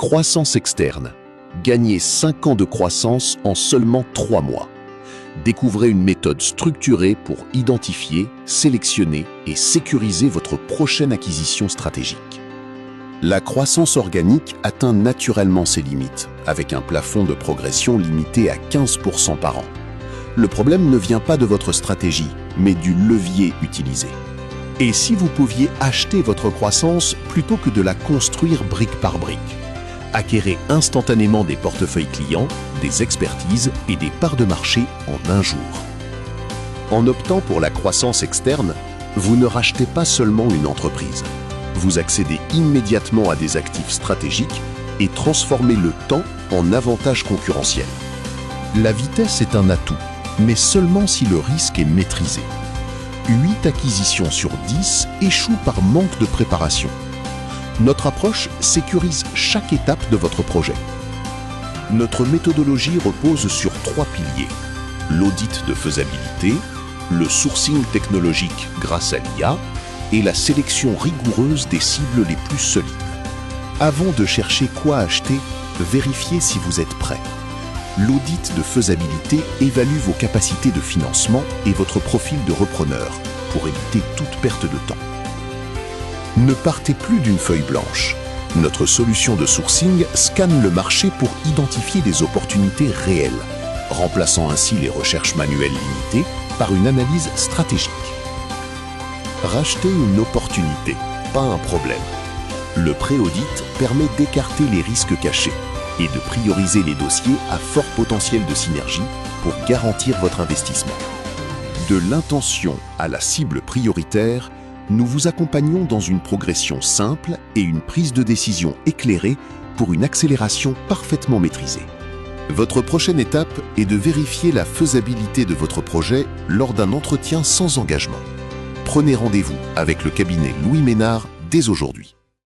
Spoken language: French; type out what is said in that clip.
Croissance externe. Gagnez 5 ans de croissance en seulement 3 mois. Découvrez une méthode structurée pour identifier, sélectionner et sécuriser votre prochaine acquisition stratégique. La croissance organique atteint naturellement ses limites, avec un plafond de progression limité à 15% par an. Le problème ne vient pas de votre stratégie, mais du levier utilisé. Et si vous pouviez acheter votre croissance plutôt que de la construire brique par brique? Acquérez instantanément des portefeuilles clients, des expertises et des parts de marché en un jour. En optant pour la croissance externe, vous ne rachetez pas seulement une entreprise. Vous accédez immédiatement à des actifs stratégiques et transformez le temps en avantage concurrentiel. La vitesse est un atout, mais seulement si le risque est maîtrisé. 8 acquisitions sur 10 échouent par manque de préparation. Notre approche sécurise chaque étape de votre projet. Notre méthodologie repose sur 3 piliers: l'audit de faisabilité, le sourcing technologique grâce à l'IA et la sélection rigoureuse des cibles les plus solides. Avant de chercher quoi acheter, vérifiez si vous êtes prêt. L'audit de faisabilité évalue vos capacités de financement et votre profil de repreneur pour éviter toute perte de temps. Ne partez plus d'une feuille blanche. Notre solution de sourcing scanne le marché pour identifier des opportunités réelles, remplaçant ainsi les recherches manuelles limitées par une analyse stratégique. Racheter une opportunité, pas un problème. Le pré-audit permet d'écarter les risques cachés et de prioriser les dossiers à fort potentiel de synergie pour garantir votre investissement. De l'intention à la cible prioritaire, nous vous accompagnons dans une progression simple et une prise de décision éclairée pour une accélération parfaitement maîtrisée. Votre prochaine étape est de vérifier la faisabilité de votre projet lors d'un entretien sans engagement. Prenez rendez-vous avec le cabinet Louis Ménard dès aujourd'hui.